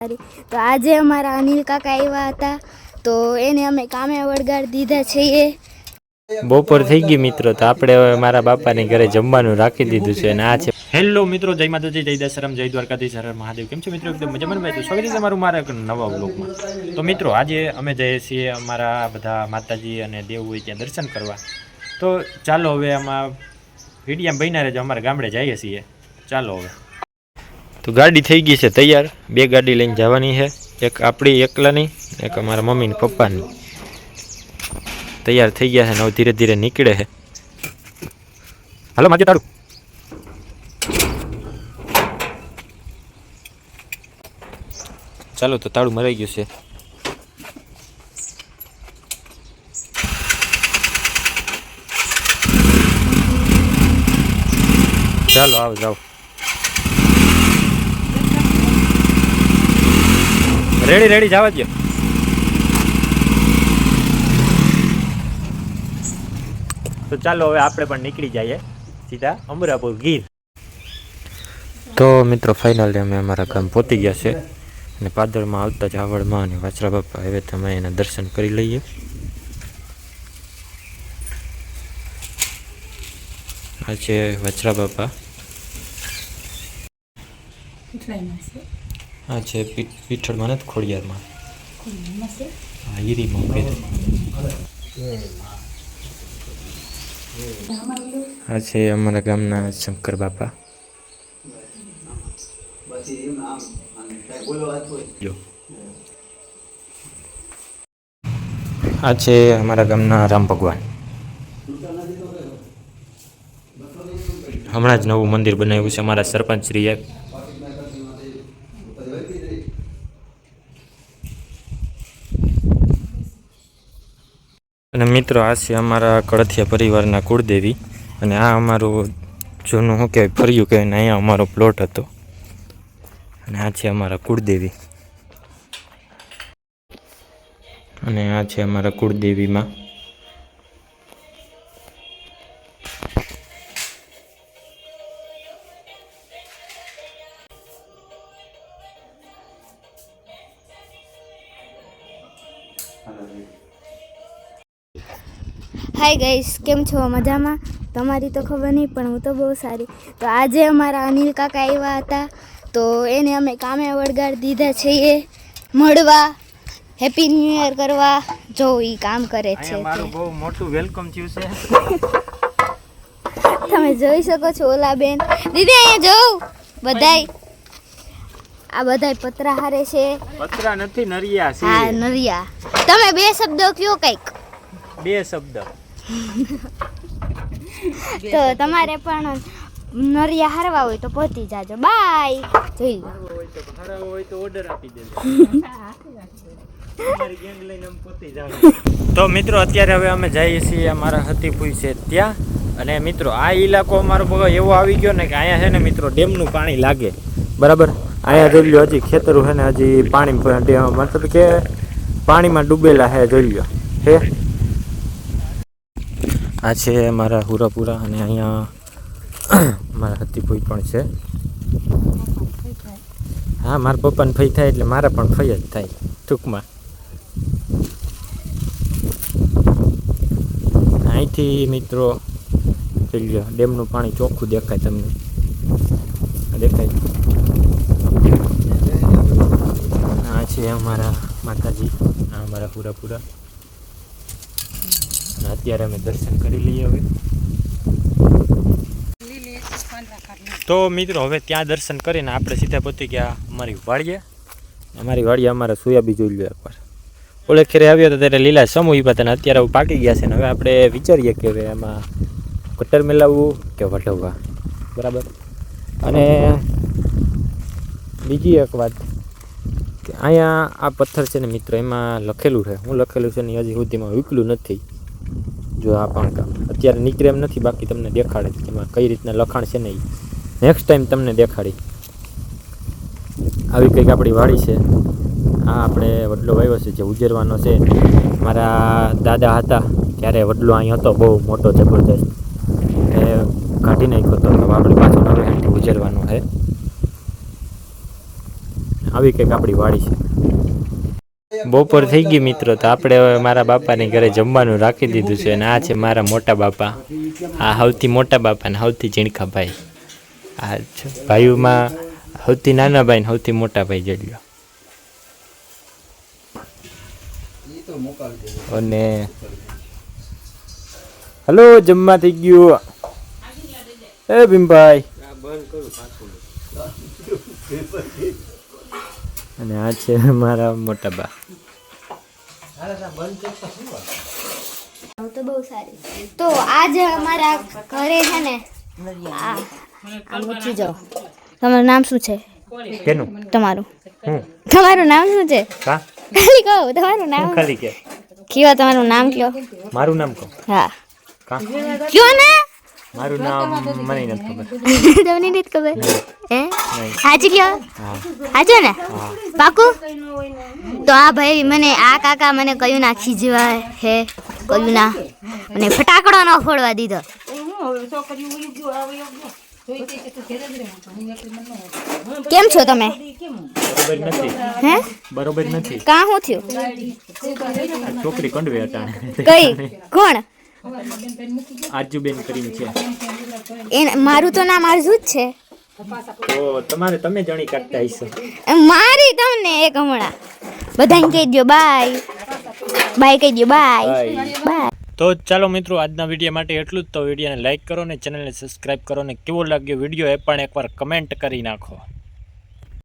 તો આજે અમારા અનિલ કાકા આવ્યા હતા તો એને અમે કામે વળગાડી દીધા છીએ. બપોર થઈ ગઈ મિત્રો, તો આપણે હવે મારા બાપાની ઘરે જમવાનું રાખી દીધું છે. અને આ છે હેલો મિત્રો, જય માતાજી, જય દશરમ, જય દ્વારકાધીશ, હર મહાદેવ. કેમ છો મિત્રો? એકદમ મજામાં ભાઈ. તો સ્વાગત છે તમારું મારા એક નવા વ્લોગમાં. તો મિત્રો આજે અમે જઈએ છીએ અમારા બધા માતાજી અને દેવ હોય ત્યાં દર્શન કરવા. તો ચાલો હવે આમાં વિડીયામાં બન્યા રહેજો. અમારા ગામડે જઈએ છીએ. ચાલો હવે. તો ગાડી થઈ ગઈ છે તૈયાર. બે ગાડી લઈને જવાની છે, એક આપણી એકલાની, એક અમારા મમ્મી ને પપ્પાની. તૈયાર થઈ ગયા છે ને હવે ધીરે ધીરે નીકળે છે. હાલો માજે તારું. ચાલો તો તાળું મરાઈ ગયું છે. ચાલો આવો જાઓ. રેડી રેડી જવા દો. તો ચાલો હવે આપણે પણ નીકળી જઈએ સીધા અમરાપુર ગીર. તો મિત્રો ફાઇનલી અમે અમારા ગામ પહોંચી ગયા છે અને પાદરમાં આવતા જાવળમાં અને વાછરા બાપા હવે તમે એના દર્શન કરી લઈએ. આ છે વાછરા બાપા. આ છે પીઠળમાં નથી, ખોડિયારમાં. હા, હીરીમાં આ છે અમારા ગામના શંકર બાપા. આ છે અમારા ગામના રામ ભગવાન. હમણાં જ નવું મંદિર બનાવ્યું છે અમારા સરપંચ શ્રીએ. અને મિત્રો આ છે અમારા કળથિયા પરિવારના કુળદેવી. અને આ અમારું જૂનું શું કહેવાય, ફર્યું કહેવાય ને, અહીંયા અમારો પ્લોટ હતો. અને આ છે અમારા કુળદેવી. અને આ છે અમારા કુળદેવીમાં. હાય ગાઈસ, કેમ છો? મજામાં? તમારી તો ખબર નહીં પણ હું તો બહુ સારી. તો આજે અમારા અનિલ કાકા આવ્યા હતા તો એને અમે કામે વળગાડી દીધા છીએ મળવા, હેપી ન્યૂ યર કરવા. જો એ કામ કરે છે. મારું બહુ મોટું વેલકમ થયું છે. તમે જોઈ શકો છો. ઓલા બેન, દીદી અહીંયા જોઉં બધાય. આ બધાય પતરા હારે છે. પતરા નથી, નરિયા છે. હા, નરિયા. તમે બે શબ્દો કયો કંઈક. બે શબ્દ. તો તમારે પણ નરિયા હારવા હોય તો પહોંચી જાજો. બાય. જોઈ લો. હોય તો ઓર્ડર આપી દેજો. તો મિત્રો અત્યારે હવે અમે જઈએ છીએ અમારા હતીપુઈ છે ત્યાં. અને મિત્રો આ ઇલાકો અમારો બહુ એવો આવી ગયો ને કે અહીંયા છે ને મિત્રો ડેમનું પાણી લાગે. બરાબર, અહીંયા જોઈ લો હજી ખેતરો છે ને હજી પાણી મતલબ કે પાણીમાં ડૂબેલા છે. જોઈ લો હે. આ છે મારા હુરાપુરા. અને અહીંયા મારા હતીપુઈ પણ છે. હા, મારા પપ્પાને ફઈ થાય એટલે મારા પણ ફઈ જ થાય ટૂંકમાં. અહીંથી મિત્રો જોઈ લો ડેમનું પાણી ચોખ્ખું દેખાય તમને. દેખાય. આ છે અમારા માતાજી, આ અમારા પૂરા. અને અત્યારે અમે દર્શન કરી લઈએ હવે. તો મિત્રો હવે ત્યાં દર્શન કરીને આપણે સીધા પહોંચી ગયા અમારી વાડીએ. અમારી વાડીએ અમારા સોયાબી જોઈ લો એકવાર. ઓલે ખેરે આવ્યો હતો ત્યારે લીલા સમૂહ હતા ને અત્યારે પાકી ગયા છે. ને હવે આપણે વિચારીએ કે હવે એમાં કટર મેલાવવું કે વઢવવા. બરાબર. અને બીજી એક વાત કે અહીંયા આ પથ્થર છે ને મિત્રો, એમાં લખેલું છે. હું લખેલું છે ને હજી સુધીમાં વિકલું નથી. જો આ પણ કામ અત્યારે નીકળે એમ નથી, બાકી તમને દેખાડે એમાં કઈ રીતના લખાણ છે ને એ નેક્સ્ટ ટાઈમ તમને દેખાડી. આવી કંઈક આપણી વાડી છે. આ આપણે વડલો વાવ્યો છે જે ઉજેરવાનો છે. મારા દાદા હતા ત્યારે વડલો અહીં હતો બહુ મોટો જબરદસ્ત. એ કાઢી નાખ્યો હતો. આપણે પાછો નવે ઉજેરવાનો છે. આવી કંઈક આપણી વાડી છે. બપોર થઈ ગઈ મિત્રો, તો આપણે હવે મારા બાપાને ઘરે જમવાનું રાખી દીધું છે. અને આ છે મારા મોટા બાપા, આ સૌથી મોટા બાપા ને સૌથી ઝીણકા ભાઈ. આ છે ભાઈઓમાં સૌથી નાના ભાઈ ને સૌથી મોટા ભાઈ જલ્યો. અને હલો, જમવા થઈ ગયું. એ ભીમભાઈ. અને આ છે મારા મોટા બા. તો બહુ સારી. તો આજે અમારા ઘરે છે ને આમ ઉઠી જાઓ. તમારું નામ શું છે? કેનું? તમારું હું તમારું નામ શું છે? કા ખાલી કહો તમારું નામ. ખાલી કે કયો તમારું નામ કયો. મારું નામ કહો. હા કા કયો ને. મારું નામ મને નથી ખબર. તમને નથી ખબર હે? નહીં. હાજી કયો. હા હાજો ને હા. પાકું. તો આ ભાઈ મને આ કાકા મને કયું ના ખીજવા હે, કયું ના મને ફટાકડો ન ફોડવા દીધો. કેમ છો તમે? બરોબર નથી. હે બરોબર નથી. કાં શું થયું? આ છોકરી કંડવે અટાણે. કઈ કોણ? આજુબેન કરીને છે. મારું તો નામ આરઝુ જ છે. તો તમે જણી કાઢતા હશો. મારી તમને એક હમણાં બધાને કહી દો બાય બાય, કહી દો બાય બાય. તો ચાલો મિત્રો, આજના વિડીયો માટે એટલું જ. તો વિડીયોને લાઈક કરો ને ચેનલને સબસ્ક્રાઈબ કરો ને કેવો લાગ્યો વિડીયો એ પણ એકવાર કમેન્ટ કરી નાખો.